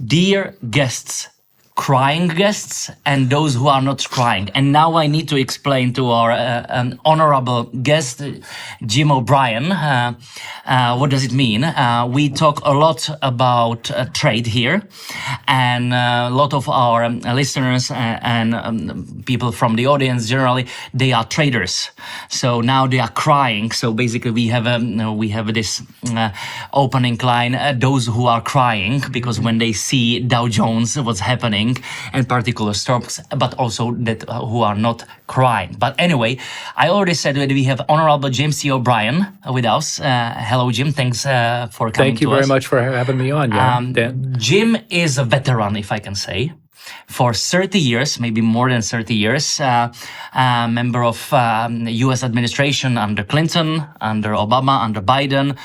Dear guests, crying guests and those who are not crying. And now I need to explain to our honorable guest, Jim O'Brien, what does it mean? We talk a lot about trade here, and a lot of our listeners and people from the audience generally, they are traders. So now they are crying. So basically we have this opening line, those who are crying, because when they see Dow Jones, what's happening, and particular stocks, but also that who are not crying. But anyway, I already said that we have Honorable James C. O'Brien with us. Hello, Jim. Thanks for coming to us. Thank you very much for having me on, Dan. Jim is a veteran, if I can say. For 30 years, maybe more than 30 years, member of U.S. administration under Clinton, under Obama, under Biden.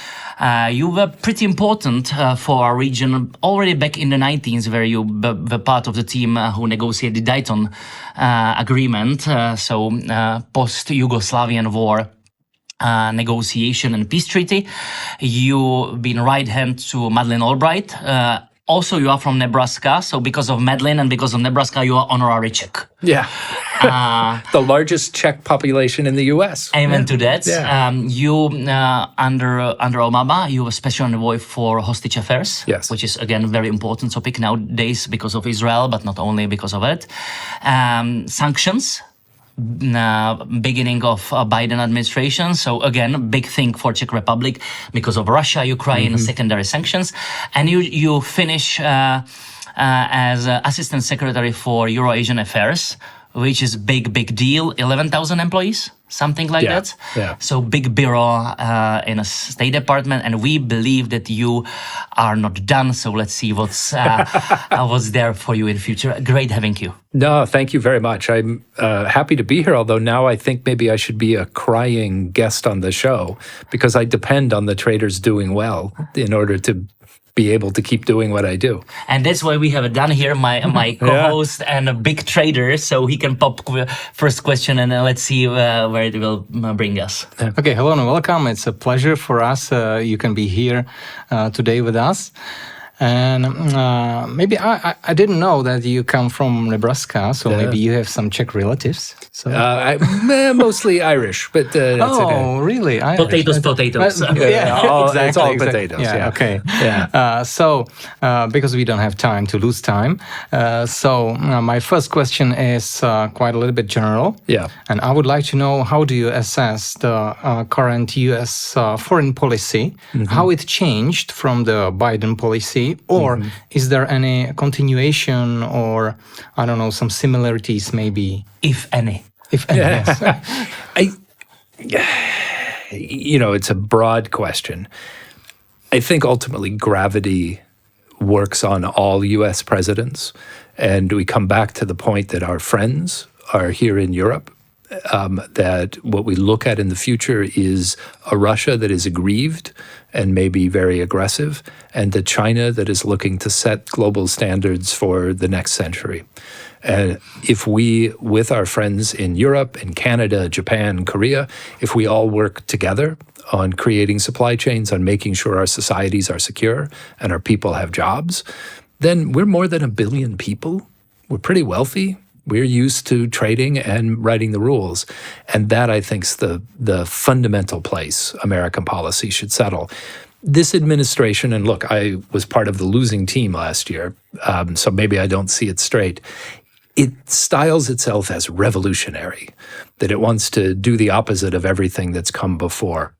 You were pretty important for our region already back in the 1990s, where you were part of the team who negotiated the Dayton Agreement, so post-Yugoslavian war negotiation and peace treaty. You've been right hand to Madeleine Albright. Also, you are from Nebraska, so because of Madeleine and because of Nebraska, you are honorary Czech. Yeah. The largest Czech population in the U.S. Amen to that. Yeah. You, under Obama, you were special envoy for hostage affairs, yes, which is, again, a very important topic nowadays because of Israel, but not only because of it. Sanctions. Beginning of Biden administration. So again, big thing for Czech Republic because of Russia, Ukraine, secondary sanctions. And you finish as Assistant Secretary for Euro-Asian Affairs, which is big deal. 11,000 employees, something like that. Yeah. So big bureau in a State Department, and we believe that you are not done. So let's see what's there for you in future. Great having you. No, thank you very much. I'm happy to be here, although now I think maybe I should be a crying guest on the show because I depend on the traders doing well in order to be able to keep doing what I do. And that's why we have done here my co-host and a big trader, so he can pop first question and let's see where it will bring us. Okay, hello and welcome. It's a pleasure for us. You can be here today with us. And maybe I didn't know that you come from Nebraska, so maybe you have some Czech relatives. So mostly Irish, but that's okay. Really? Potatoes. Exactly, it's all potatoes. Yeah, okay. Yeah. So because we don't have time to lose time, so my first question is quite a little bit general. Yeah. And I would like to know, how do you assess the current U.S. foreign policy, how it changed from the Biden policy? Or is there any continuation or, I don't know, some similarities maybe? If any. If any, yes. It's a broad question. I think ultimately gravity works on all U.S. presidents. And we come back to the point that our friends are here in Europe. That what we look at in the future is a Russia that is aggrieved and maybe very aggressive, and a China that is looking to set global standards for the next century. And if we, with our friends in Europe, in Canada, Japan, Korea, if we all work together on creating supply chains, on making sure our societies are secure and our people have jobs, then we're more than 1 billion people. We're pretty wealthy. We're used to trading and writing the rules. And that, I think, is the fundamental place American policy should settle. This administration, and look, I was part of the losing team last year, so maybe I don't see it straight. It styles itself as revolutionary, that it wants to do the opposite of everything that's come before.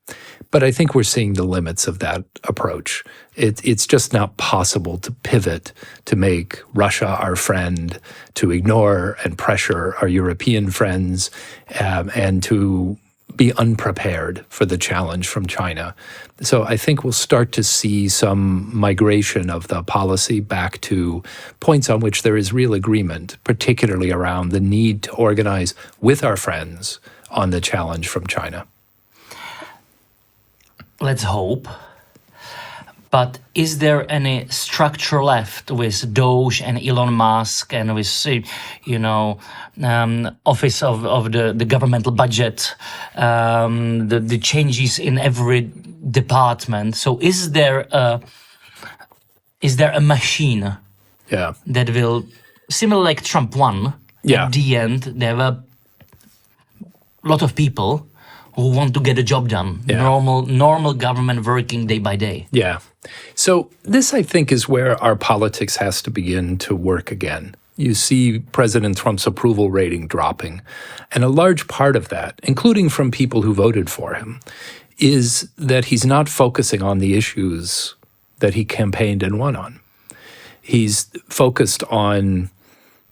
But I think we're seeing the limits of that approach. It's just not possible to pivot, to make Russia our friend, to ignore and pressure our European friends, and to be unprepared for the challenge from China. So I think we'll start to see some migration of the policy back to points on which there is real agreement, particularly around the need to organize with our friends on the challenge from China. Let's hope. But is there any structure left with Doge and Elon Musk and with, office of the governmental budget, the changes in every department? So is there a machine Yeah. that will, similar like Trump won. Yeah. At the end, there were a lot of people who want to get a job done. Yeah. Normal government working day by day. Yeah. So this, I think, is where our politics has to begin to work again. You see President Trump's approval rating dropping. And a large part of that, including from people who voted for him, is that he's not focusing on the issues that he campaigned and won on. He's focused on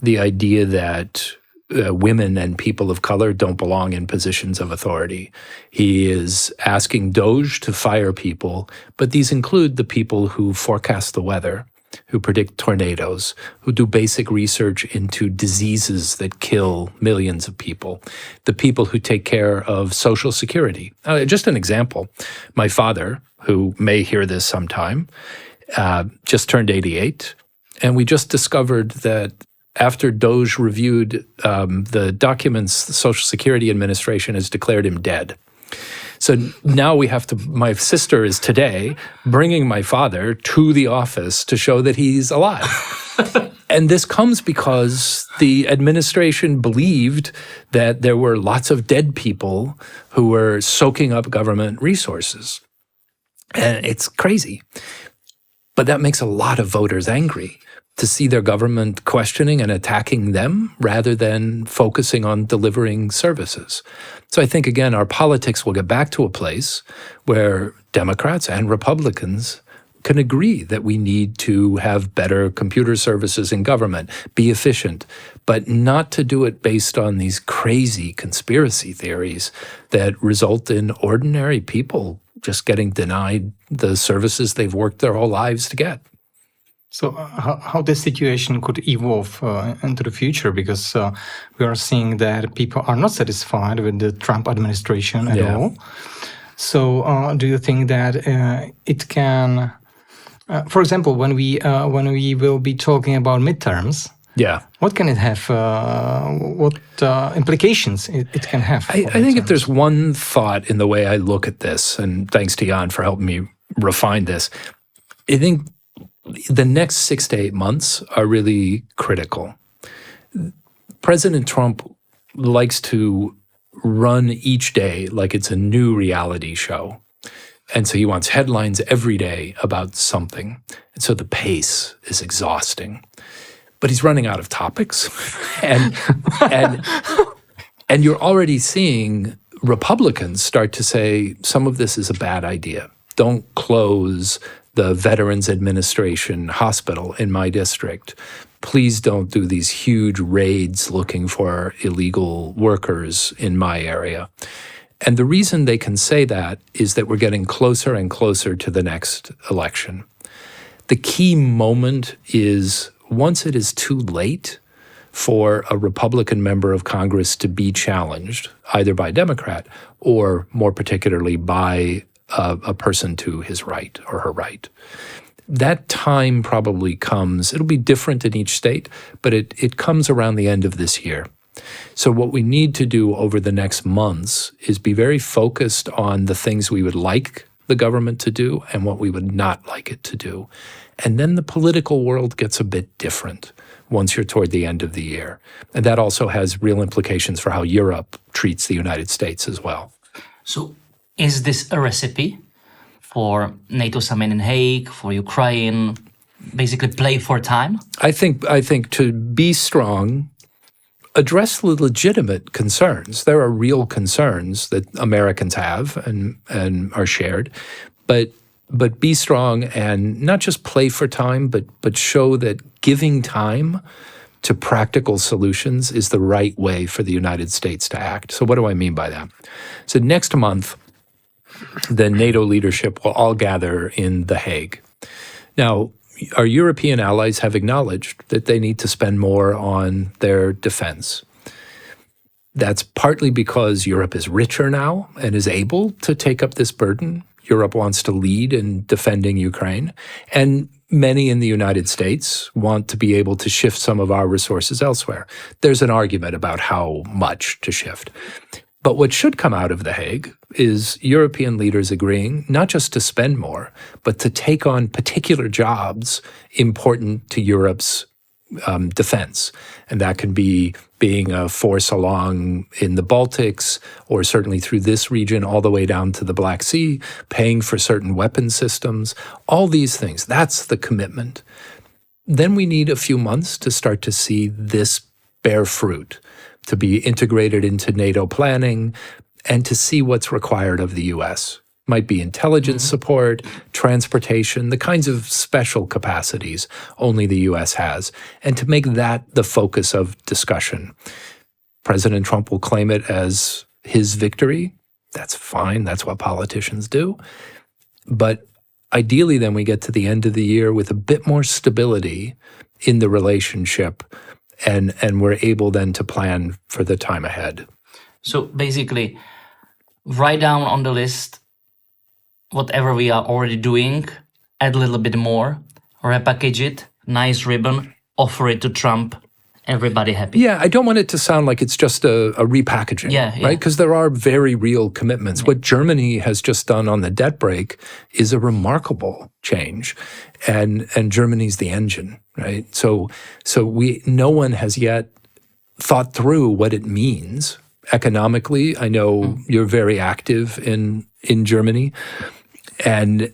the idea that women and people of color don't belong in positions of authority. He is asking DOGE to fire people, but these include the people who forecast the weather, who predict tornadoes, who do basic research into diseases that kill millions of people, the people who take care of Social Security. Just an example, my father, who may hear this sometime, just turned 88, and we just discovered that after DOGE reviewed the documents, the Social Security Administration has declared him dead. So now my sister is today bringing my father to the office to show that he's alive. And this comes because the administration believed that there were lots of dead people who were soaking up government resources. And it's crazy. But that makes a lot of voters angry to see their government questioning and attacking them rather than focusing on delivering services. So I think, again, our politics will get back to a place where Democrats and Republicans can agree that we need to have better computer services in government, be efficient, but not to do it based on these crazy conspiracy theories that result in ordinary people just getting denied the services they've worked their whole lives to get. So how the situation could evolve into the future, because we are seeing that people are not satisfied with the Trump administration at all. So do you think that it can, for example, when we will be talking about midterms, what can it have? What implications it can have? I think if there's one thought in the way I look at this, and thanks to Jan for helping me refine this, I think the next 6 to 8 months are really critical. President Trump likes to run each day like it's a new reality show. And so he wants headlines every day about something. And so the pace is exhausting. But he's running out of topics. and you're already seeing Republicans start to say some of this is a bad idea. Don't close the Veterans Administration hospital in my district. Please don't do these huge raids looking for illegal workers in my area. And the reason they can say that is that we're getting closer and closer to the next election. The key moment is once it is too late for a Republican member of Congress to be challenged, either by a Democrat or more particularly by a person to his right or her right. That time probably comes, it'll be different in each state, but it comes around the end of this year. So what we need to do over the next months is be very focused on the things we would like the government to do and what we would not like it to do. And then the political world gets a bit different once you're toward the end of the year. And that also has real implications for how Europe treats the United States as well. So is this a recipe for NATO summit in Hague, for Ukraine, basically play for time? I think to be strong, address the legitimate concerns. There are real concerns that Americans have and are shared, but be strong and not just play for time, but show that giving time to practical solutions is the right way for the United States to act. So what do I mean by that? So next month, the NATO leadership will all gather in The Hague. Now, our European allies have acknowledged that they need to spend more on their defense. That's partly because Europe is richer now and is able to take up this burden. Europe wants to lead in defending Ukraine. And many in the United States want to be able to shift some of our resources elsewhere. There's an argument about how much to shift. But what should come out of The Hague is European leaders agreeing not just to spend more, but to take on particular jobs important to Europe's defense. And that can be being a force along in the Baltics, or certainly through this region all the way down to the Black Sea, paying for certain weapon systems, all these things. That's the commitment. Then we need a few months to start to see this bear fruit, to be integrated into NATO planning, and to see what's required of the U.S. Might be intelligence support, transportation, the kinds of special capacities only the U.S. has, and to make that the focus of discussion. President Trump will claim it as his victory. That's fine. That's what politicians do. But ideally, then we get to the end of the year with a bit more stability in the relationship, and we're able then to plan for the time ahead. So basically, write down on the list whatever we are already doing, add a little bit more, repackage it, nice ribbon, offer it to Trump, everybody happy. Yeah, I don't want it to sound like it's just a repackaging, right? Because there are very real commitments. What Germany has just done on the debt brake is a remarkable change, and Germany's the engine, right? So no one has yet thought through what it means economically. I know you're very active in Germany, and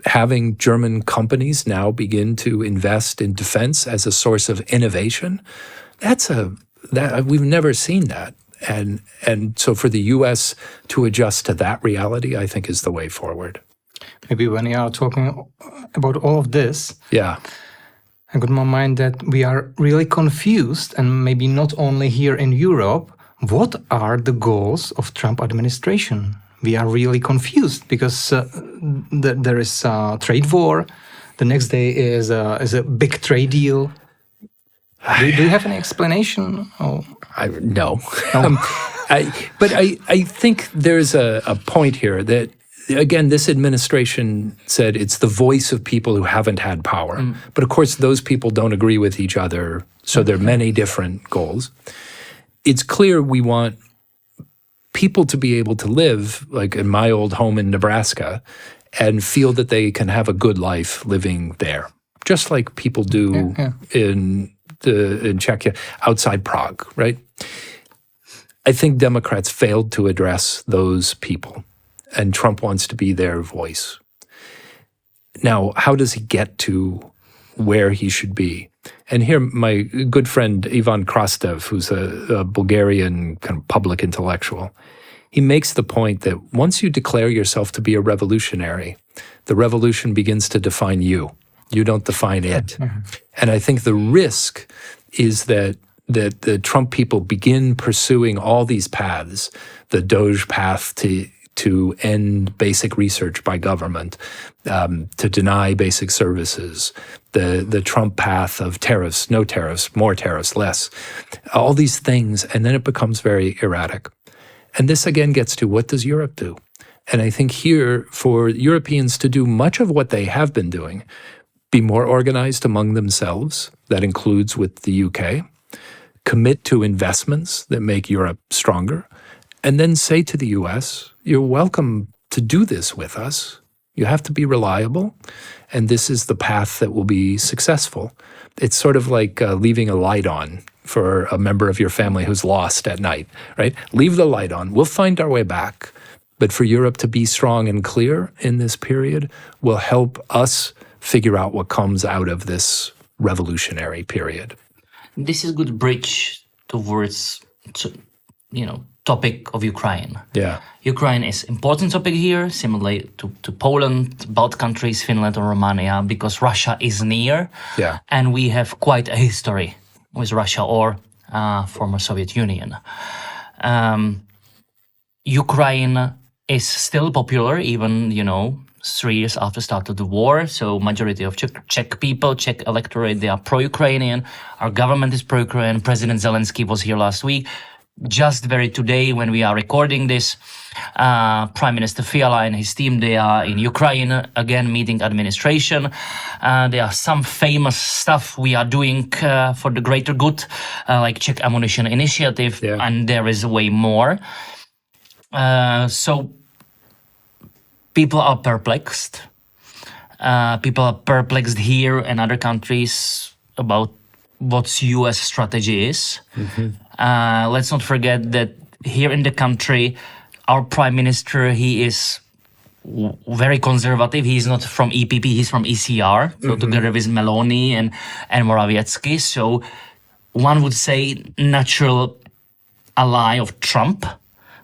having German companies now begin to invest in defense as a source of innovation, that we've never seen that. And so for the U.S. to adjust to that reality, I think is the way forward. Maybe when you are talking about all of this, I got in my mind that we are really confused, and maybe not only here in Europe. What are the goals of Trump administration? We are really confused because there is a trade war. The next day is a big trade deal. Do you have any explanation? Oh. No. But I think there's a point here that, again, this administration said it's the voice of people who haven't had power. But of course, those people don't agree with each other. So there are many different goals. It's clear we want people to be able to live, like in my old home in Nebraska, and feel that they can have a good life living there, just like people do in Czechia, outside Prague, right? I think Democrats failed to address those people, and Trump wants to be their voice. Now, how does he get to where he should be? And here, my good friend Ivan Krastev, who's a Bulgarian kind of public intellectual, he makes the point that once you declare yourself to be a revolutionary, the revolution begins to define you. You don't define it. And I think the risk is that the Trump people begin pursuing all these paths, the Doge path to end basic research by government, to deny basic services, the Trump path of tariffs, no tariffs, more tariffs, less, all these things, and then it becomes very erratic. And this again gets to, what does Europe do? And I think here, for Europeans to do much of what they have been doing, be more organized among themselves, that includes with the UK, commit to investments that make Europe stronger, and then say to the US, you're welcome to do this with us. You have to be reliable, and this is the path that will be successful. It's sort of like leaving a light on for a member of your family who's lost at night, right? Leave the light on. We'll find our way back. But for Europe to be strong and clear in this period will help us figure out what comes out of this revolutionary period. This is a good bridge towards, topic of Ukraine. Yeah. Ukraine is important topic here, similarly to Poland, Baltic countries, Finland or Romania, because Russia is near. Yeah. And we have quite a history with Russia or former Soviet Union. Ukraine is still popular, even, 3 years after start of the war. So majority of Czech people, Czech electorate, they are pro-Ukrainian. Our government is pro-Ukrainian. President Zelensky was here last week. Just very today, when we are recording this, Prime Minister Fiala and his team, they are in Ukraine, again, meeting administration. There are some famous stuff we are doing for the greater good, like Czech Ammunition Initiative, and there is way more. So people are perplexed. People are perplexed here and other countries about what U.S. strategy is. Let's not forget that here in the country, our prime minister, he is very conservative. He's not from EPP, he's from ECR, so together with Meloni and Morawiecki. So one would say natural ally of Trump,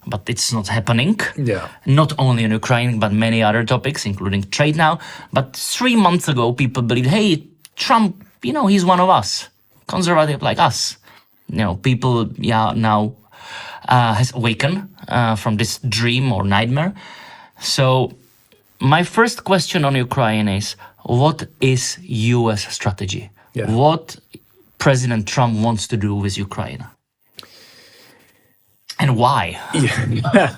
but it's not happening. Yeah. Not only in Ukraine, but many other topics, including trade now. But 3 months ago, people believed, hey, Trump, he's one of us, conservative like us. People now has awakened from this dream or nightmare. So my first question on Ukraine is, what is U.S. strategy? Yeah. What President Trump wants to do with Ukraine? And why? Yeah.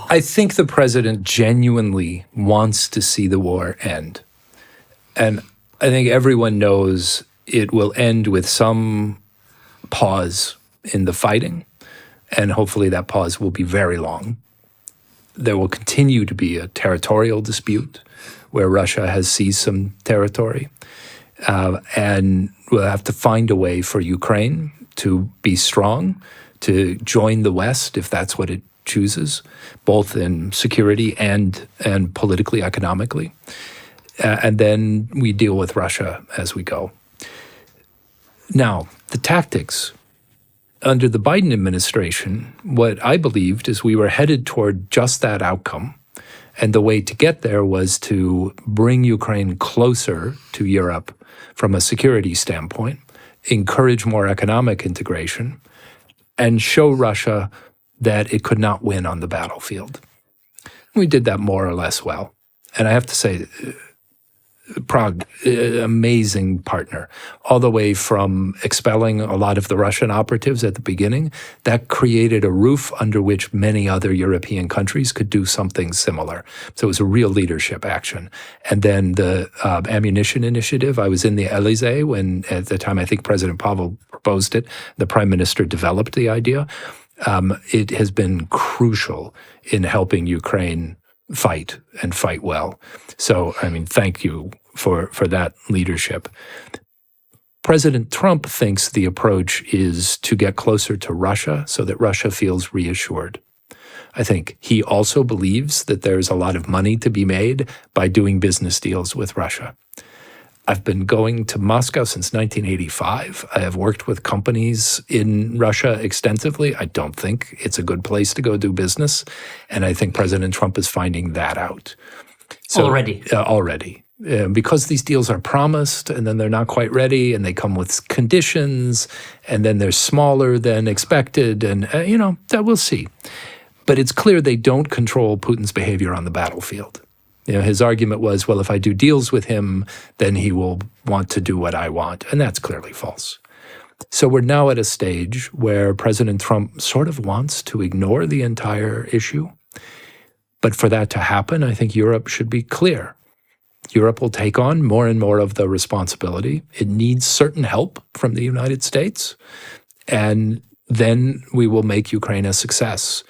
I think the president genuinely wants to see the war end. And I think everyone knows it will end with some pause in the fighting. And hopefully that pause will be very long. There will continue to be a territorial dispute where Russia has seized some territory. And we'll have to find a way for Ukraine to be strong, to join the West if that's what it chooses, both in security and politically, economically. And then we deal with Russia as we go. Now, the tactics. Under the Biden administration, what I believed is we were headed toward just that outcome. And the way to get there was to bring Ukraine closer to Europe from a security standpoint, encourage more economic integration, and show Russia that it could not win on the battlefield. We did that more or less well. And I have to say, Prague, amazing partner, all the way from expelling a lot of the Russian operatives at the beginning. That created a roof under which many other European countries could do something similar. So it was a real leadership action. And then the ammunition initiative, I was in the Elysee when, at the time, I think President Pavel proposed it. The prime minister developed the idea. It has been crucial in helping Ukraine fight and fight well. So, thank you for that leadership. President Trump thinks the approach is to get closer to Russia so that Russia feels reassured. I think he also believes that there's a lot of money to be made by doing business deals with Russia. I've been going to Moscow since 1985. I have worked with companies in Russia extensively. I don't think it's a good place to go do business. And I think President Trump is finding that out. So, already. Because these deals are promised and then they're not quite ready and they come with conditions and then they're smaller than expected. And, that we'll see. But it's clear they don't control Putin's behavior on the battlefield. His argument was, well, if I do deals with him, then he will want to do what I want. And that's clearly false. So we're now at a stage where President Trump sort of wants to ignore the entire issue. But for that to happen, I think Europe should be clear. Europe will take on more and more of the responsibility. It needs certain help from the United States. And then we will make Ukraine a success.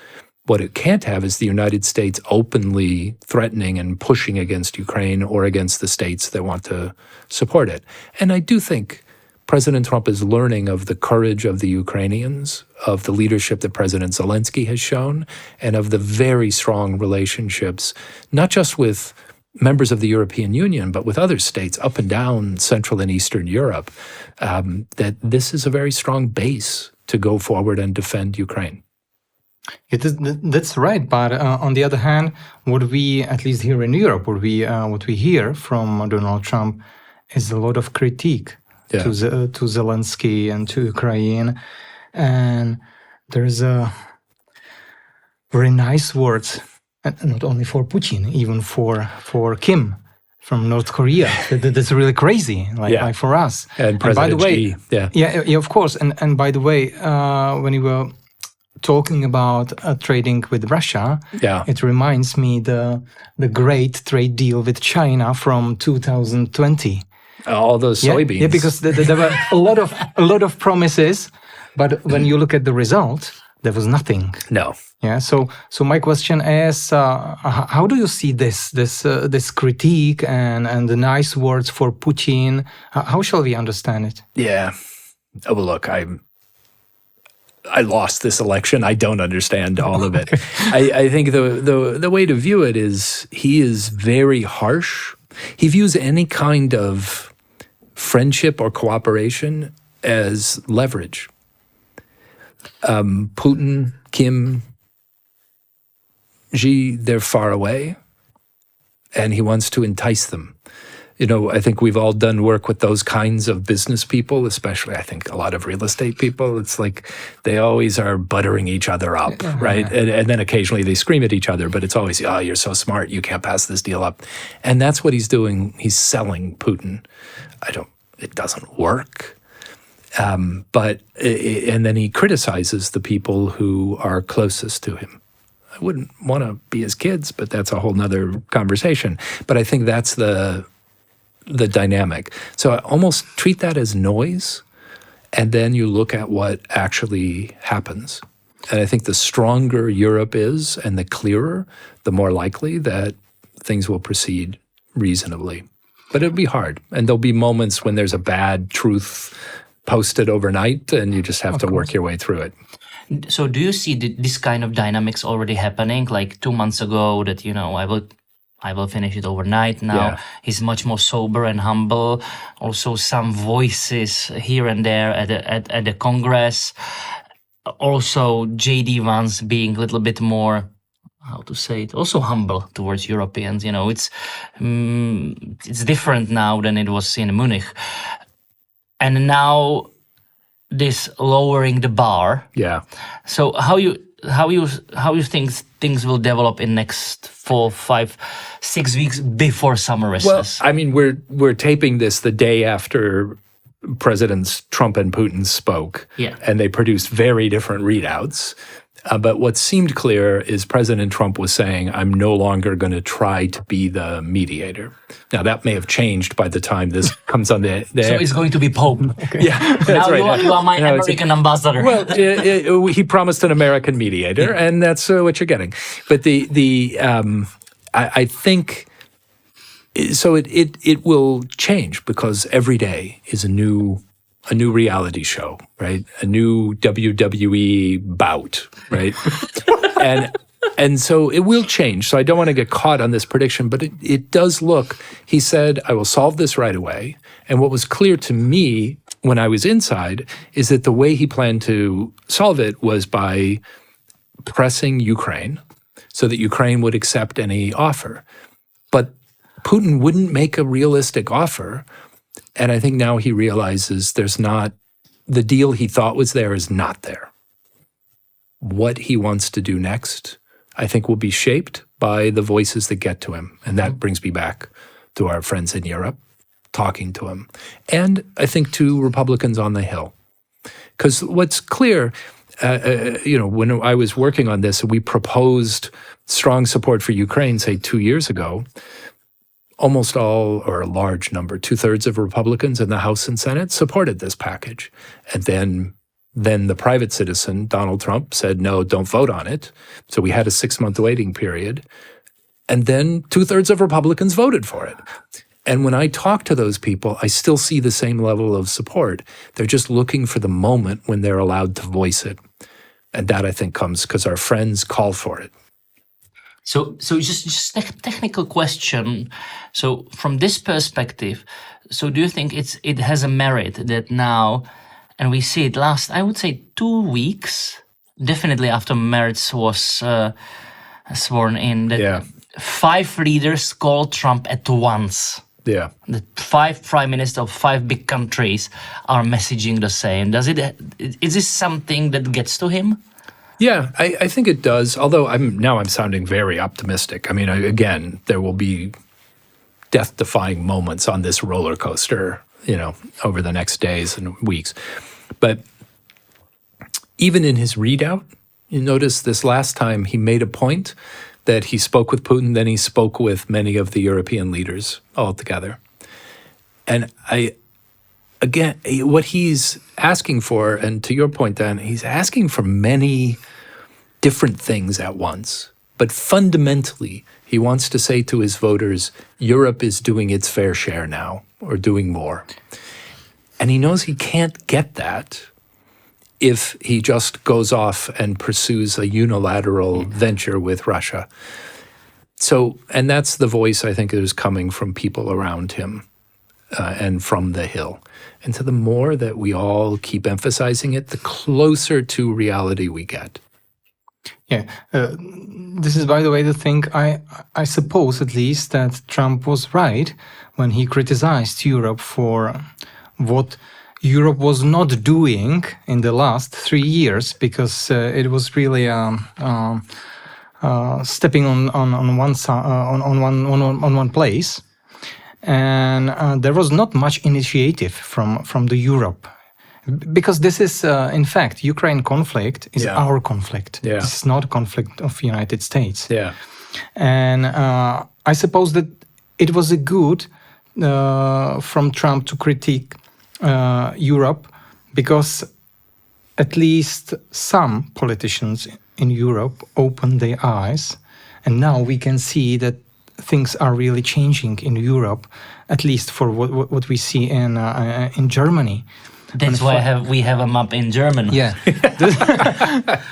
What it can't have is the United States openly threatening and pushing against Ukraine or against the states that want to support it. And I do think President Trump is learning of the courage of the Ukrainians, of the leadership that President Zelensky has shown, and of the very strong relationships, not just with members of the European Union, but with other states up and down Central and Eastern Europe, that this is a very strong base to go forward and defend Ukraine. That's right, but on the other hand, what we, at least here in Europe, what we hear from Donald Trump is a lot of critique to Zelensky and to Ukraine, and there's a very nice words, and not only for Putin, even for Kim from North Korea. That's really crazy, like for us. And President by the way, Xi, of course. And by the way, when you were talking about trading with Russia, it reminds me the great trade deal with China from 2020. All those soybeans. Yeah, because there were a lot of promises, but when you look at the result, there was nothing. No. Yeah. So my question is, how do you see this critique and the nice words for Putin? How shall we understand it? Yeah. oh, well, look, I lost this election. I don't understand all of it. I think the way to view it is he is very harsh. He views any kind of friendship or cooperation as leverage. Putin, Kim, Xi, they're far away, and he wants to entice them. I think we've all done work with those kinds of business people, especially I think a lot of real estate people. It's like they always are buttering each other up, right? And then occasionally they scream at each other, but it's always, oh, you're so smart, you can't pass this deal up. And that's what he's doing. He's selling Putin. It doesn't work. And then he criticizes the people who are closest to him. I wouldn't want to be his kids, but that's a whole nother conversation. But I think that's the dynamic. So I almost treat that as noise, and then you look at what actually happens. And I think the stronger Europe is and the clearer, the more likely that things will proceed reasonably. But it'll be hard. And there'll be moments when there's a bad truth posted overnight, and you just have to work your way through it. So do you see this kind of dynamics already happening? Like 2 months ago that, I will finish it overnight. Now he's much more sober and humble. Also some voices here and there at the Congress. Also JD Vance being a little bit more, how to say it, also humble towards Europeans. It's different now than it was in Munich. And now this lowering the bar. Yeah. So how you think things will develop in next 4, 5, 6 weeks before summer recess? Well, I mean, we're taping this the day after Presidents Trump and Putin spoke, and they produced very different readouts. But what seemed clear is President Trump was saying, I'm no longer going to try to be the mediator. Now, that may have changed by the time this comes on the So it's going to be Pope. Okay. Yeah, that's now right. You are my American ambassador. Well, he promised an American mediator, and that's what you're getting. But I think, so it will change because every day is a new reality show, right? A new WWE bout, right? and so it will change. So I don't want to get caught on this prediction, but it does look, he said, I will solve this right away. And what was clear to me when I was inside is that the way he planned to solve it was by pressing Ukraine so that Ukraine would accept any offer. But Putin wouldn't make a realistic offer. And I think now he realizes the deal he thought was there is not there. What he wants to do next, I think, will be shaped by the voices that get to him. And that brings me back to our friends in Europe, talking to him. And I think to Republicans on the Hill. Because what's clear, when I was working on this, we proposed strong support for Ukraine, say 2 years ago. Almost all, or a large number, 2/3 of Republicans in the House and Senate supported this package. And then the private citizen, Donald Trump, said, no, don't vote on it. So we had a 6-month waiting period. And then 2/3 of Republicans voted for it. And when I talk to those people, I still see the same level of support. They're just looking for the moment when they're allowed to voice it. And that, I think, comes because our friends call for it. So just a technical question. So from this perspective, so do you think it has a merit that now, and we see it last, I would say 2 weeks, definitely after Merz was sworn in, that 5 leaders called Trump at once. Yeah. The 5 prime ministers of 5 big countries are messaging the same. Is this something that gets to him? Yeah, I think it does. Although I'm sounding very optimistic. I mean, again, there will be death-defying moments on this roller coaster, over the next days and weeks. But even in his readout, you notice this last time he made a point that he spoke with Putin, then he spoke with many of the European leaders all together. And again, what he's asking for, and to your point, Dan, he's asking for many different things at once. But fundamentally, he wants to say to his voters, Europe is doing its fair share now, or doing more. And he knows he can't get that if he just goes off and pursues a unilateral venture with Russia. So, and that's the voice I think is coming from people around him and from the Hill. And so the more that we all keep emphasizing it, the closer to reality we get. Yeah, this is, by the way, the thing I suppose at least that Trump was right when he criticized Europe for what Europe was not doing in the last 3 years, because it was really stepping on one side, on one place, and there was not much initiative from the Europe. Because this is, in fact, Ukraine conflict is our conflict. Yeah. This is not a conflict of United States. Yeah. And I suppose that it was a good from Trump to critique Europe, because at least some politicians in Europe opened their eyes, and now we can see that things are really changing in Europe, at least for what we see in Germany. That's why we have a map in German. Yeah,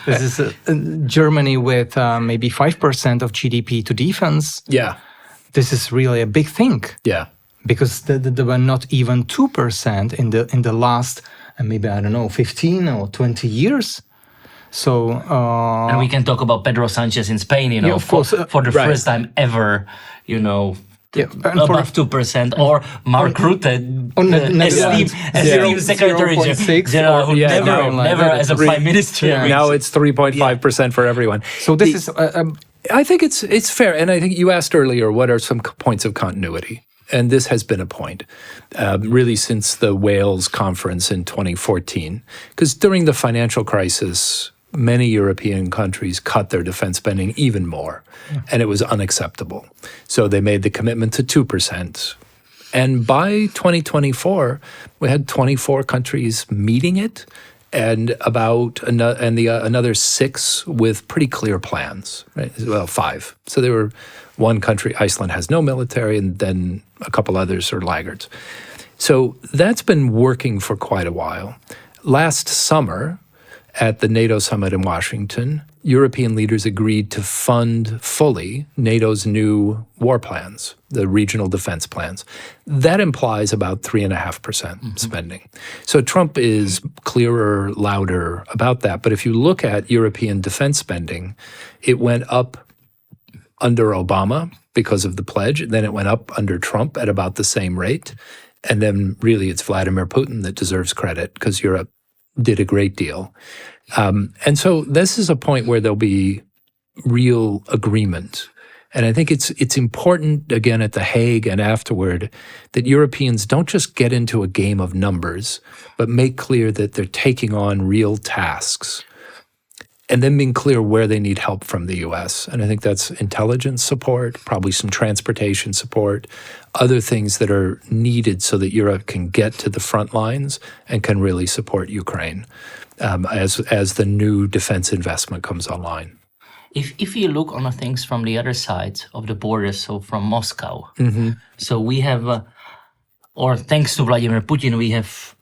this is Germany with maybe 5% of GDP to defense. Yeah. This is really a big thing. Yeah. Because there were not even 2% in the last maybe, I don't know, 15 or 20 years. So and we can talk about Pedro Sanchez in Spain, you know, of course, for the first time ever, you know, above 2%, or Mark Rutte, esteemed Secretary General, who never as a Prime Minister. Yeah. Now it's 3.5% for everyone. So this is, I think it's fair, and I think you asked earlier what are some points of continuity, and this has been a point, really since the Wales conference in 2014, because during the financial crisis, many European countries cut their defense spending even more, and it was unacceptable. So they made the commitment to 2%. And by 2024, we had 24 countries meeting it, and another 6 with pretty clear plans, right? Well, 5. So there were one country, Iceland, has no military, and then a couple others are laggards. So that's been working for quite a while. Last summer, at the NATO summit in Washington, European leaders agreed to fund fully NATO's new war plans, the regional defense plans. That implies about 3.5% spending. So Trump is clearer, louder about that. But if you look at European defense spending, it went up under Obama because of the pledge. Then it went up under Trump at about the same rate. And then really it's Vladimir Putin that deserves credit, because Europe did a great deal. And so this is a point where there'll be real agreement. And I think it's important, again, at The Hague and afterward, that Europeans don't just get into a game of numbers, but make clear that they're taking on real tasks, and then being clear where they need help from the U.S. And I think that's intelligence support, probably some transportation support, other things that are needed so that Europe can get to the front lines and can really support Ukraine as the new defense investment comes online. If you look on the things from the other side of the border, so from Moscow, so we have, or thanks to Vladimir Putin, we have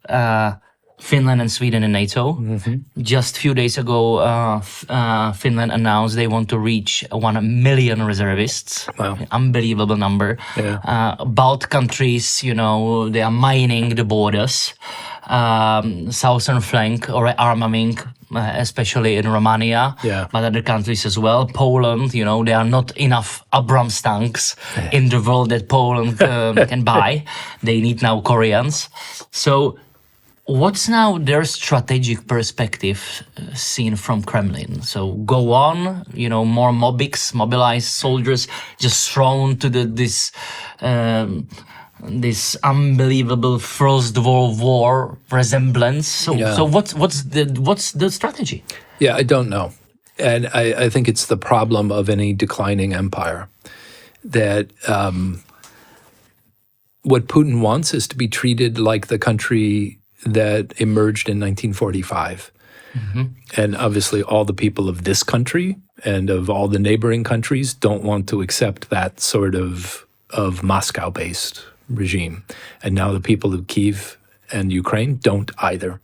Finland and Sweden in NATO. Just a few days ago, Finland announced they want to reach 1 million reservists. Wow. Unbelievable number. Yeah. Baltic countries, you know, they are mining the borders. Southern flank or arming, especially in Romania, but other countries as well. Poland, you know, there are not enough Abrams tanks in the world that Poland can buy. They need now Koreans. So what's now their strategic perspective seen from Kremlin? So go on, you know, more mobilized soldiers just thrown to this unbelievable First World War resemblance. So what's the strategy? Yeah, I don't know. And I think it's the problem of any declining empire, that what Putin wants is to be treated like the country that emerged in 1945. And obviously all the people of this country and of all the neighboring countries don't want to accept that sort of Moscow-based regime. And now the people of Kyiv and Ukraine don't either.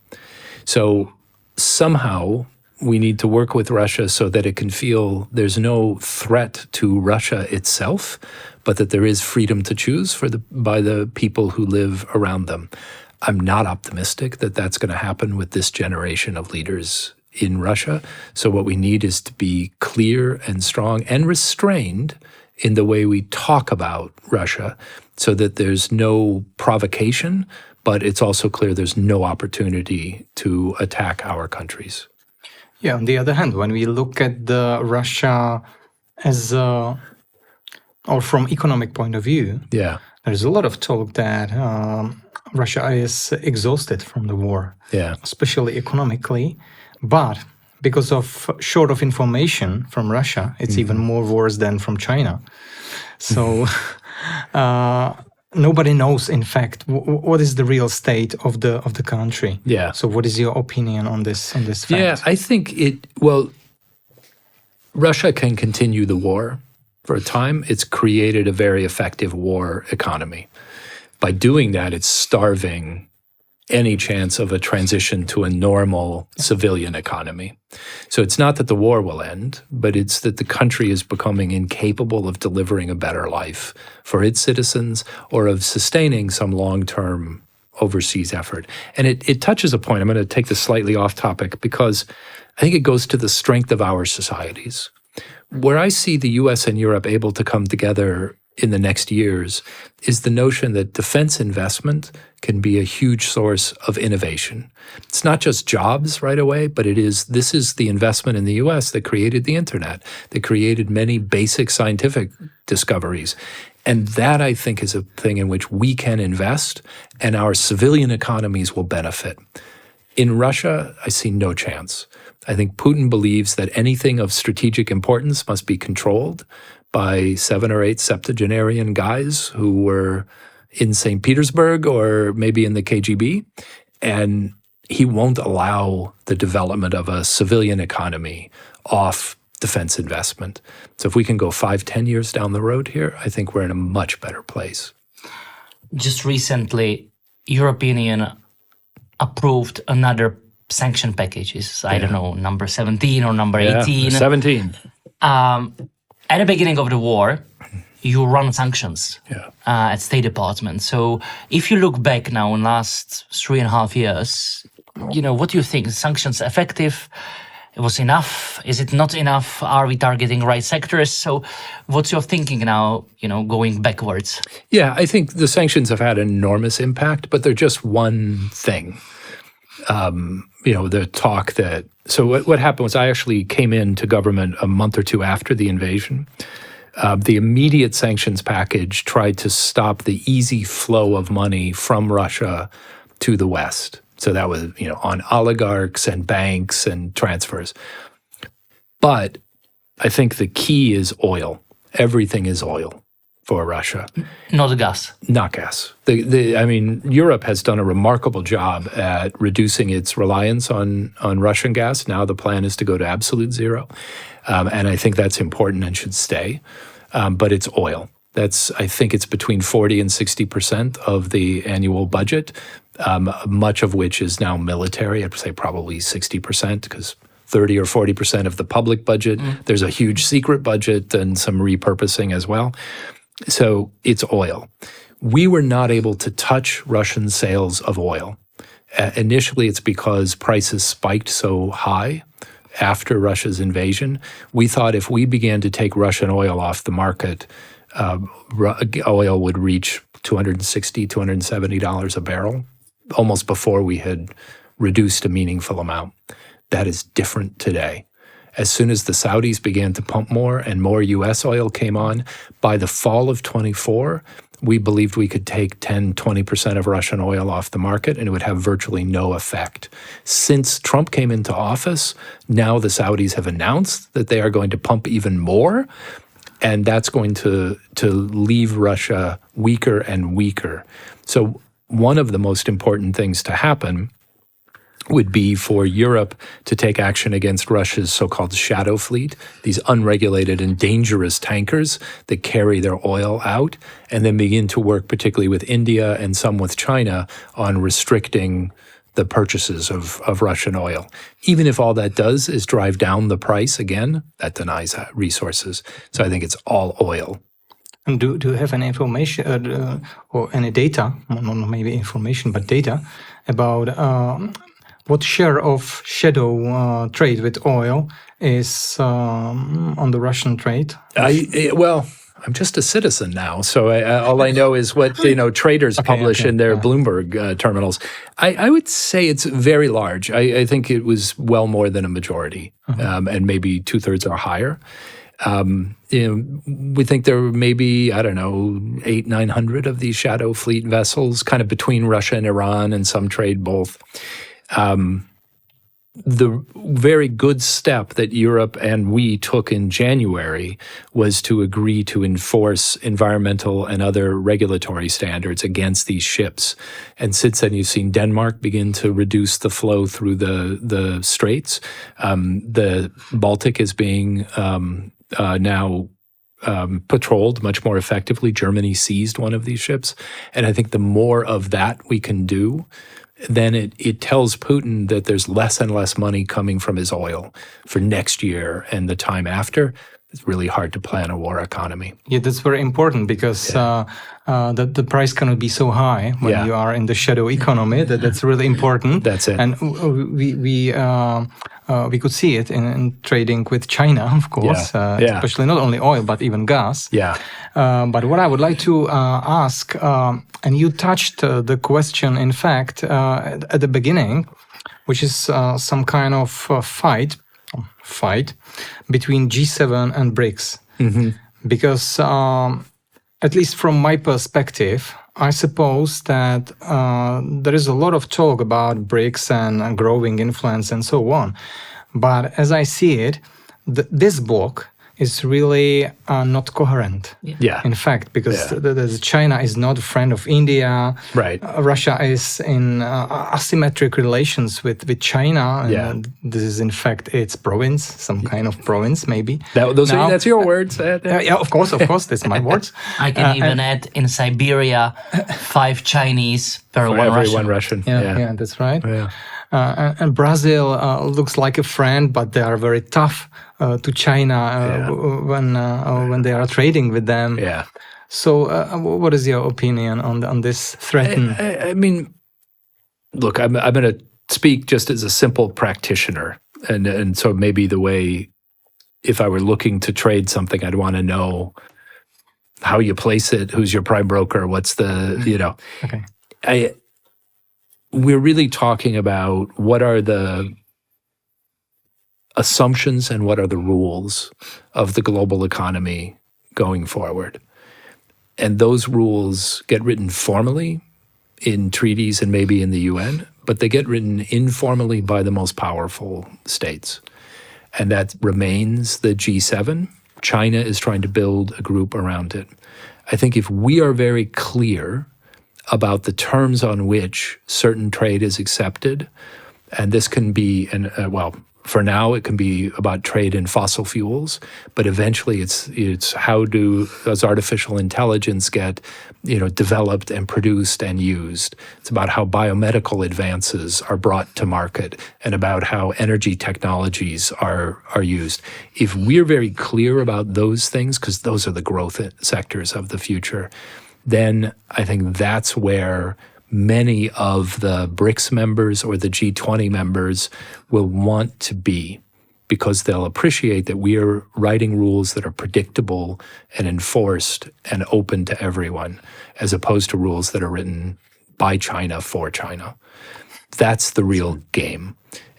So somehow we need to work with Russia so that it can feel there's no threat to Russia itself, but that there is freedom to choose by the people who live around them. I'm not optimistic that that's going to happen with this generation of leaders in Russia. So what we need is to be clear and strong and restrained in the way we talk about Russia so that there's no provocation, but it's also clear there's no opportunity to attack our countries. Yeah, on the other hand, when we look at Russia as or from economic point of view, Yeah. there's a lot of talk that Russia is exhausted from the war, Yeah. especially economically. But because of short of information from Russia, it's even more worse than from China. So nobody knows, in fact, what is the real state of the country. Yeah. So what is your opinion on this fact? Yeah, I think Russia can continue the war for a time. It's created a very effective war economy. By doing that, it's starving any chance of a transition to a normal civilian economy. So it's not that the war will end, but it's that the country is becoming incapable of delivering a better life for its citizens or of sustaining some long-term overseas effort. And it touches a point. I'm going to take this slightly off topic because I think it goes to the strength of our societies. Where I see the US and Europe able to come together in the next years is the notion that defense investment can be a huge source of innovation. It's not just jobs right away, but this is the investment in the US that created the internet, that created many basic scientific discoveries. And that, I think, is a thing in which we can invest and our civilian economies will benefit. In Russia, I see no chance. I think Putin believes that anything of strategic importance must be controlled by 7 or 8 septuagenarian guys who were in St. Petersburg or maybe in the KGB. And he won't allow the development of a civilian economy off defense investment. So if we can go 5-10 years down the road here, I think we're in a much better place. Just recently, European Union approved another sanction packages. I don't know, number 17 or number 18. 17. At the beginning of the war, you run sanctions at State Department. So if you look back now in last 3.5 years, what do you think? Sanctions effective? It was enough? Is it not enough? Are we targeting right sectors? So what's your thinking now, going backwards? Yeah, I think the sanctions have had an enormous impact, but they're just one thing. The talk that... So what happened was I actually came into government a month or two after the invasion. The immediate sanctions package tried to stop the easy flow of money from Russia to the West. So that was, on oligarchs and banks and transfers. But I think the key is oil. Everything is oil for Russia. Not gas. Not gas. Europe has done a remarkable job at reducing its reliance on Russian gas. Now the plan is to go to absolute zero. And I think that's important and should stay. But it's oil. I think it's between 40 and 60% of the annual budget, much of which is now military. I'd say probably 60% because 30 or 40% of the public budget. There's a huge secret budget and some repurposing as well. So it's oil. We were not able to touch Russian sales of oil. Initially, it's because prices spiked so high after Russia's invasion. We thought if we began to take Russian oil off the market, oil would reach $260, $270 a barrel, almost before we had reduced a meaningful amount. That is different today. As soon as the Saudis began to pump more and more U.S. oil came on, by the fall of 24, we believed we could take 10, 20% of Russian oil off the market and it would have virtually no effect. Since Trump came into office, now the Saudis have announced that they are going to pump even more, and that's going to leave Russia weaker and weaker. So one of the most important things to happen would be for Europe to take action against Russia's so-called shadow fleet, these unregulated and dangerous tankers that carry their oil out, and then begin to work particularly with India and some with China on restricting the purchases of Russian oil. Even if all that does is drive down the price again, that denies resources. So I think it's all oil. And do you have any information or any data, not maybe information, but data about what share of shadow trade with oil is on the Russian trade? Well, I'm just a citizen now, so all I know is what traders publish in their Bloomberg terminals. I would say it's very large. I think it was well more than a majority, and maybe 2/3 or higher. We think there were maybe, 800-900 of these shadow fleet vessels, kind of between Russia and Iran, and some trade both. The very good step that Europe and we took in January was to agree to enforce environmental and other regulatory standards against these ships. And since then, you've seen Denmark begin to reduce the flow through the straits. The Baltic is being now patrolled much more effectively. Germany seized one of these ships. And I think the more of that we can do, then it tells Putin that there's less and less money coming from his oil for next year and the time after. It's really hard to plan a war economy. Yeah, that's very important because the price cannot be so high when you are in the shadow economy. That's really important. That's it. And we could see it in trading with China, of course, especially not only oil, but even gas. Yeah. But what I would like to ask, and you touched the question, in fact, at the beginning, which is some kind of fight between G7 and BRICS. Because at least from my perspective, I suppose that there is a lot of talk about BRICS and growing influence and so on. But as I see it, this book is really not coherent. Yeah. In fact, because China is not a friend of India. Right. Russia is in asymmetric relations with China. And this is, in fact, its province, some kind of province, maybe. That's your words. Yeah, of course, that's my words. I can even add in Siberia 5 Chinese per For one every Russian. Yeah, that's right. Yeah. And Brazil looks like a friend, but they are very tough to China when they are trading with them. Yeah. So, what is your opinion on this threat? I mean, look, I'm going to speak just as a simple practitioner, and so maybe the way, if I were looking to trade something, I'd want to know how you place it, who's your prime broker, what's the Okay. We're really talking about what are the assumptions and what are the rules of the global economy going forward. And those rules get written formally in treaties and maybe in the UN, but they get written informally by the most powerful states. And that remains the G7. China is trying to build a group around it. I think if we are very clear about the terms on which certain trade is accepted, and this can be, for now it can be about trade in fossil fuels, but eventually it's how does artificial intelligence get developed and produced and used. It's about how biomedical advances are brought to market and about how energy technologies are used. If we're very clear about those things, because those are the growth sectors of the future, then I think that's where many of the BRICS members or the G20 members will want to be, because they'll appreciate that we are writing rules that are predictable and enforced and open to everyone, as opposed to rules that are written by China for China. That's the real game.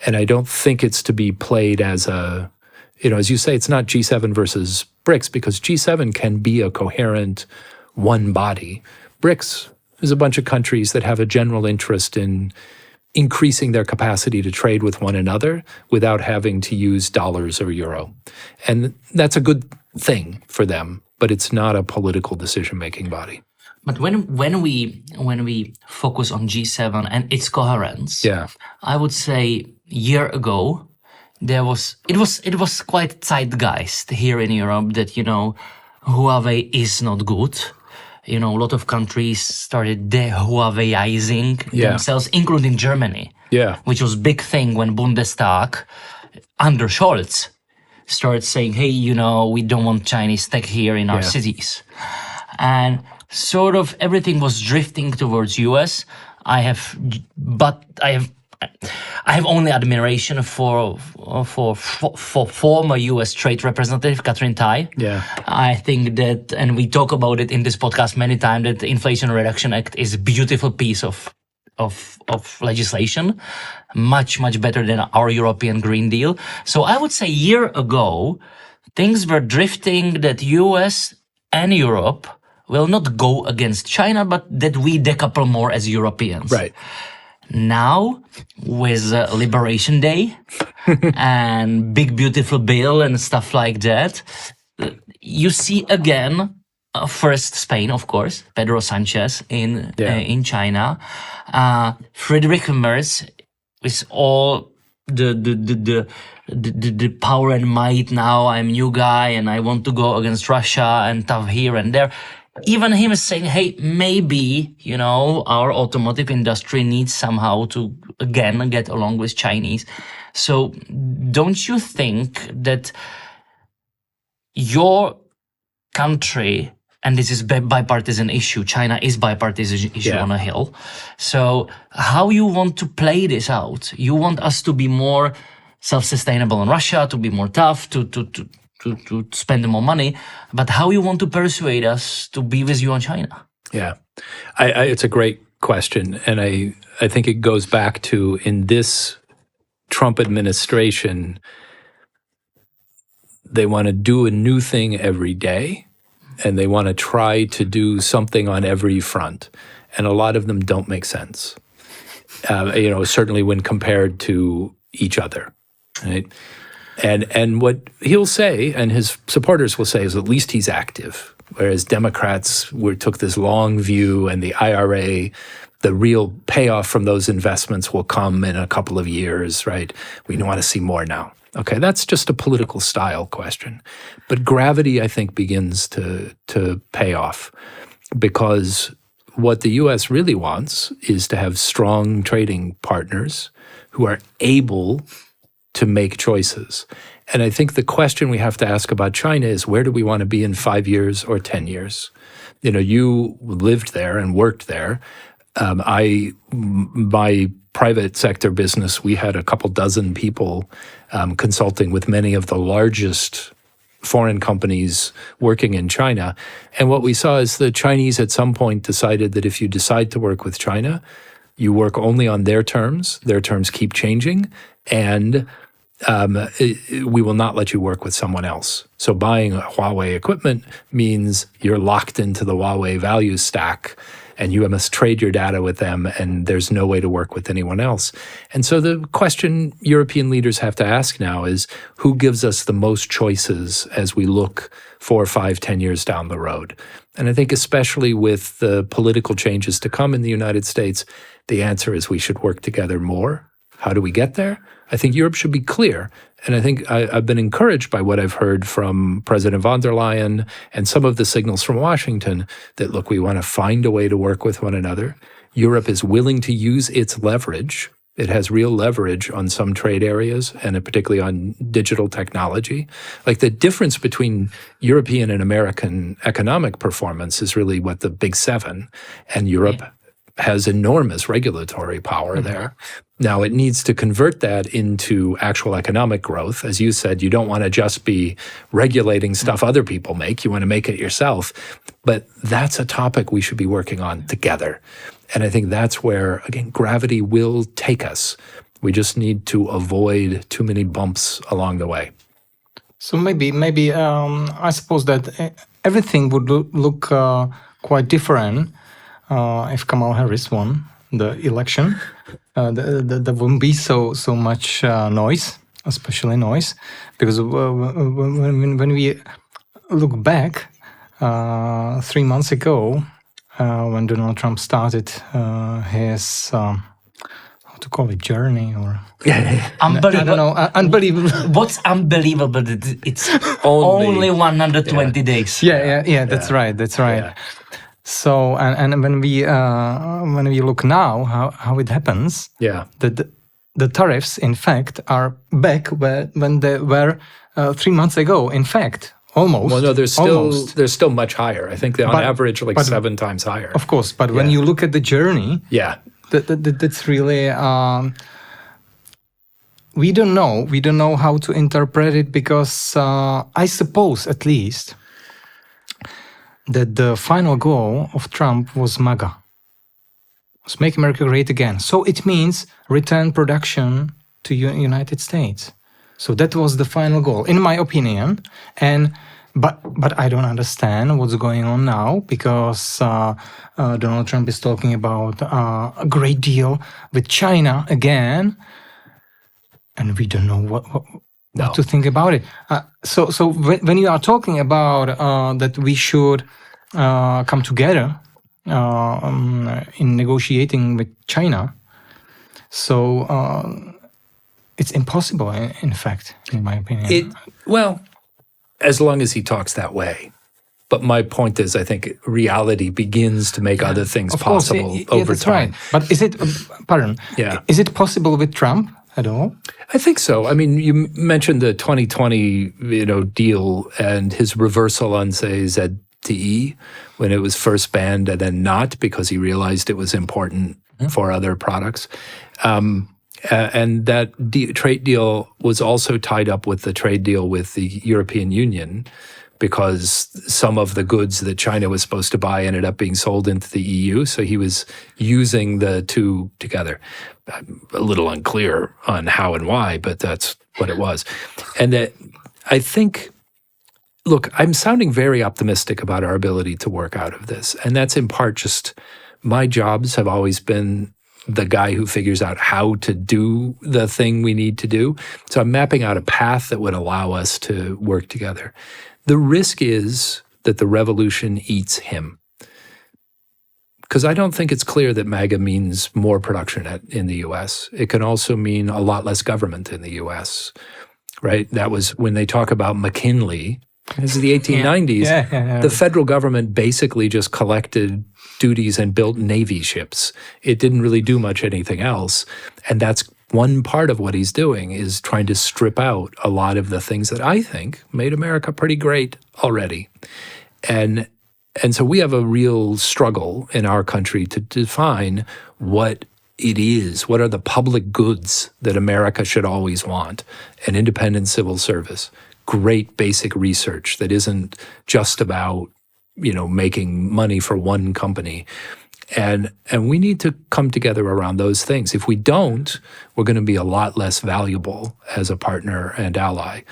And I don't think it's to be played as as you say, it's not G7 versus BRICS, because G7 can be a coherent one body. BRICS is a bunch of countries that have a general interest in increasing their capacity to trade with one another without having to use dollars or euro. And that's a good thing for them, but it's not a political decision-making body. But when we focus on G7 and its coherence, Yeah. I would say year ago it was quite zeitgeist here in Europe that Huawei is not good. A lot of countries started de-Huaweiizing Yeah. themselves, including Germany, Yeah. which was big thing when Bundestag under Scholz started saying, hey, we don't want Chinese tech here in our Yeah. cities. And sort of everything was drifting towards US. I have only admiration for former US Trade Representative Catherine Tai. Yeah. I think that, and we talk about it in this podcast many times, that the Inflation Reduction Act is a beautiful piece of legislation, much better than our European Green Deal. So I would say a year ago, things were drifting that US and Europe will not go against China, but that we decouple more as Europeans. Right. Now, with Liberation Day and Big Beautiful Bill and stuff like that, you see again, first Spain, of course, Pedro Sanchez in China, Friedrich Merz with all the power and might. Now I'm new guy and I want to go against Russia and tough here and there. Even him is saying, hey, maybe, our automotive industry needs somehow to, again, get along with Chinese. So don't you think that your country, and this is bipartisan issue, China is bipartisan issue on a hill. So how you want to play this out? You want us to be more self-sustainable in Russia, to be more tough, to spend more money, but how you want to persuade us to be with you on China? Yeah, it's a great question, and I think it goes back to, in this Trump administration, they want to do a new thing every day, and they want to try to do something on every front, and a lot of them don't make sense. Certainly when compared to each other, right? And what he'll say, and his supporters will say, is at least he's active. Whereas Democrats took this long view, and the IRA, the real payoff from those investments will come in a couple of years, right? We want to see more now. Okay, that's just a political style question. But gravity, I think, begins to pay off, because what the U.S. really wants is to have strong trading partners who are able to make choices. And I think the question we have to ask about China is, where do we want to be in 5 years or 10 years? You lived there and worked there. My private sector business, we had a couple dozen people consulting with many of the largest foreign companies working in China. And what we saw is the Chinese at some point decided that if you decide to work with China, you work only on their terms keep changing, and we will not let you work with someone else. So buying Huawei equipment means you're locked into the Huawei value stack, and you must trade your data with them, and there's no way to work with anyone else. And so the question European leaders have to ask now is, who gives us the most choices as we look 4, 5, 10 years down the road? And I think especially with the political changes to come in the United States, the answer is we should work together more. How do we get there? I think Europe should be clear. And I think I've been encouraged by what I've heard from President von der Leyen and some of the signals from Washington that, look, we want to find a way to work with one another. Europe is willing to use its leverage. It has real leverage on some trade areas, and particularly on digital technology. Like, the difference between European and American economic performance is really what the Big Seven, and Europe has enormous regulatory power there. Now, it needs to convert that into actual economic growth. As you said, you don't want to just be regulating stuff other people make. You want to make it yourself. But that's a topic we should be working on together. And I think that's where, again, gravity will take us. We just need to avoid too many bumps along the way. So maybe I suppose that everything would look quite different if Kamala Harris won the election. There wouldn't be so much noise, especially noise, because when we look back 3 months ago, when Donald Trump started his how to call it, journey or I don't know, unbelievable. What's unbelievable? It's Only- only 120 days. Yeah, that's right. Yeah. So and when we look now how it happens, Yeah. the tariffs in fact are back when they were 3 months ago. In fact, almost. Well, no, almost. they're still much higher. I think they're on But- average like but- 7 times higher. Of course, but when Yeah. you look at the journey, Yeah. that's really we don't know how to interpret it, because I suppose at least that the final goal of Trump was MAGA, was make America great again. So it means return production to United States. So that was the final goal, in my opinion. But I don't understand what's going on now, because Donald Trump is talking about a great deal with China again, and we don't know what No. to think about it. So when you are talking about that we should come together in negotiating with China, so it's impossible, in fact, in my opinion. Well, as long as he talks that way. But my point is, I think reality begins to make other things Of course, possible yeah, over that's time. right. But is it, pardon, Yeah. is it possible with Trump at all? I think so. I mean, you mentioned the 2020, deal and his reversal on, say, ZTE when it was first banned and then not, because he realized it was important for other products. And that trade deal was also tied up with the trade deal with the European Union, because some of the goods that China was supposed to buy ended up being sold into the EU. So he was using the two together. I'm a little unclear on how and why, but that's what it was. And that I think, look, I'm sounding very optimistic about our ability to work out of this. And that's in part just my jobs have always been the guy who figures out how to do the thing we need to do. So I'm mapping out a path that would allow us to work together. The risk is that the revolution eats him. Because I don't think it's clear that MAGA means more production in the U.S. It can also mean a lot less government in the U.S., right? That was when they talk about McKinley. This is the 1890s. Yeah. The federal government basically just collected duties and built Navy ships. It didn't really do much anything else. And that's one part of what he's doing, is trying to strip out a lot of the things that I think made America pretty great already. And so we have a real struggle in our country to define what it is. What are the public goods that America should always want? An independent civil service, great basic research that isn't just about, making money for one company. And we need to come together around those things. If we don't, we're going to be a lot less valuable as a partner and ally.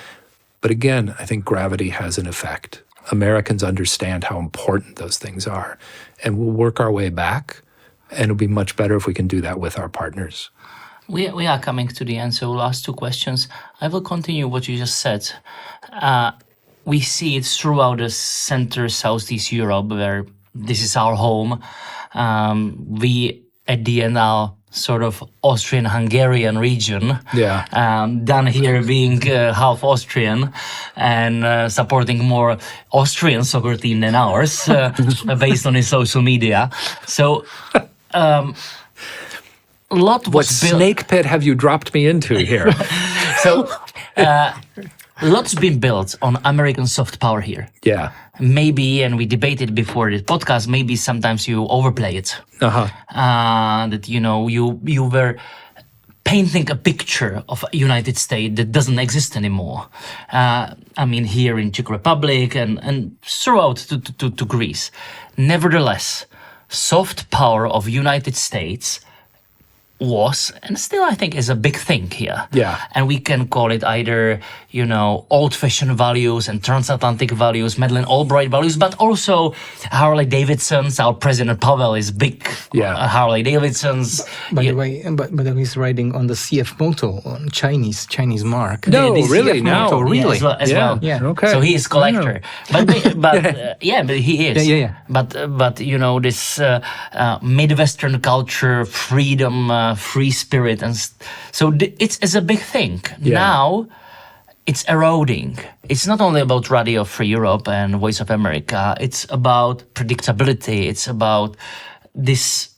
But again, I think gravity has an effect. Americans understand how important those things are, and we'll work our way back, and it'll be much better if we can do that with our partners. We are coming to the end, so last two questions. I will continue what you just said. We see it throughout the center, Southeast Europe, where this is our home. We, at the end, are sort of Austrian-Hungarian region. Yeah. Done here being half Austrian and supporting more Austrian soccer team than ours, based on his social media. So, lot was What built. snake pit have you dropped me into here? So, lots been built on American soft power here. Yeah. Maybe, and we debated before the podcast, maybe sometimes you overplay it. That, you were painting a picture of a United States that doesn't exist anymore. Here in Czech Republic and throughout to Greece. Nevertheless, soft power of United States was, and still I think is a big thing here. Yeah. And we can call it either, old-fashioned values and transatlantic values, Madeleine Albright values, but also Harley Davidson's. Our President Pavel is big Harley Davidson's. By the way, he's riding on the CF Moto, on Chinese mark. No, The really? CF No. Moto, really? As well. Yeah. Okay. So he is collector, but he is. Yeah. But this Midwestern culture, freedom, free spirit, and so it's a big thing. Yeah. Now it's eroding. It's not only about Radio Free Europe and Voice of America. It's about predictability. It's about this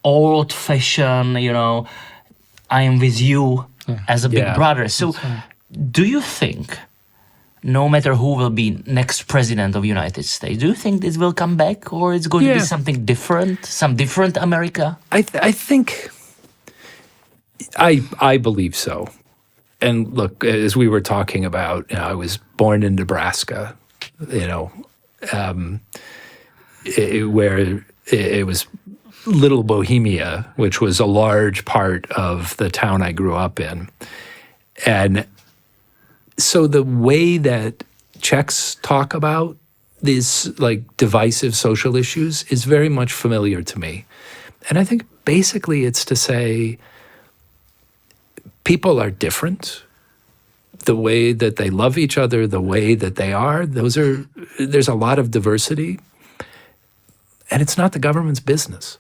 old-fashioned, I am with you as a big brother. So do you think, no matter who will be next president of the United States, do you think this will come back, or it's going to be something different, some different America? I think I believe so. And look, as we were talking about, I was born in Nebraska, where it was Little Bohemia, which was a large part of the town I grew up in. And so the way that Czechs talk about these divisive social issues is very much familiar to me. And I think basically it's to say people are different. The way that they love each other, the way that they are, there's a lot of diversity. And it's not the government's business.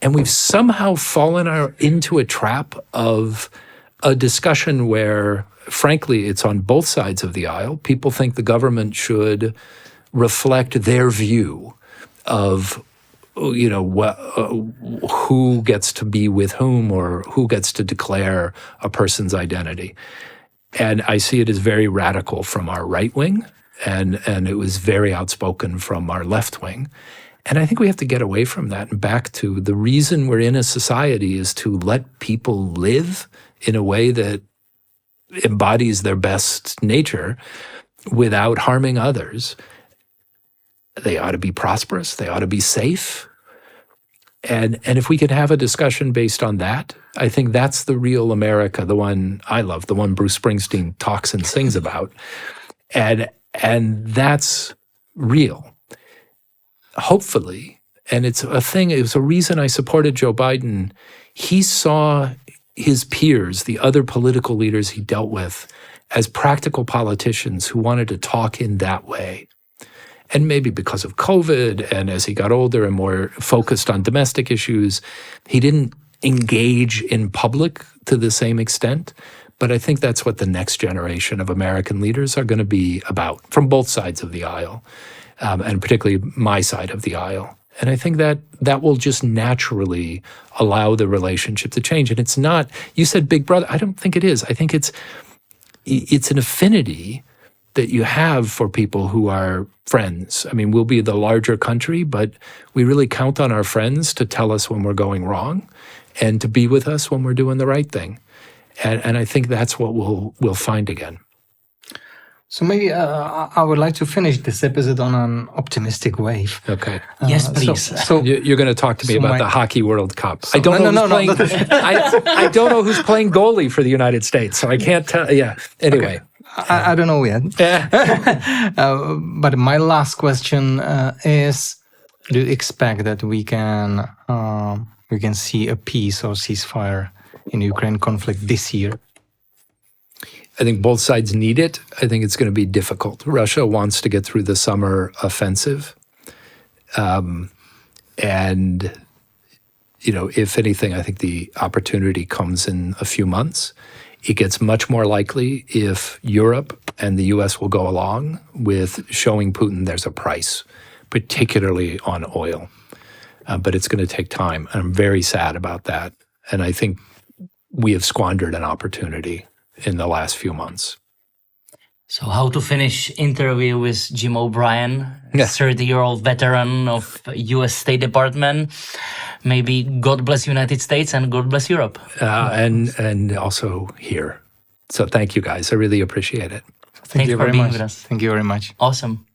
And we've somehow fallen into a trap of a discussion where, frankly, it's on both sides of the aisle. People think the government should reflect their view of, who gets to be with whom or who gets to declare a person's identity. And I see it as very radical from our right wing, and it was very outspoken from our left wing. And I think we have to get away from that and back to the reason we're in a society is to let people live in a way that embodies their best nature without harming others. They ought to be prosperous. They ought to be safe. And if we could have a discussion based on that, I think that's the real America, the one I love, the one Bruce Springsteen talks and sings about. And that's real. Hopefully, and it was a reason I supported Joe Biden. He saw his peers, the other political leaders he dealt with, as practical politicians who wanted to talk in that way. And maybe because of COVID, and as he got older and more focused on domestic issues, he didn't engage in public to the same extent. But I think that's what the next generation of American leaders are going to be about, from both sides of the aisle. And particularly my side of the aisle. And I think that will just naturally allow the relationship to change. And it's not, you said big brother, I don't think it is. I think it's an affinity that you have for people who are friends. I mean, we'll be the larger country, but we really count on our friends to tell us when we're going wrong and to be with us when we're doing the right thing. And I think that's what we'll find again. So maybe I would like to finish this episode on an optimistic wave. Okay. Yes, please. So you're going to talk to me about the Hockey World Cup. So, I don't know no, who's playing. I don't know who's playing goalie for the United States, so I can't tell. Yeah. Anyway, okay. I don't know yet. But my last question is: do you expect that we can see a peace or ceasefire in the Ukraine conflict this year? I think both sides need it. I think it's going to be difficult. Russia wants to get through the summer offensive. And, if anything, I think the opportunity comes in a few months. It gets much more likely if Europe and the U.S. will go along with showing Putin there's a price, particularly on oil. But it's going to take time. And I'm very sad about that. And I think we have squandered an opportunity in the last few months. So how to finish interview with Jim O'Brien, 30-year-old veteran of U.S. State Department. Maybe God bless United States and God bless Europe. And also here. So thank you guys. I really appreciate it. Thank you for being with us. Thank you very much. Awesome.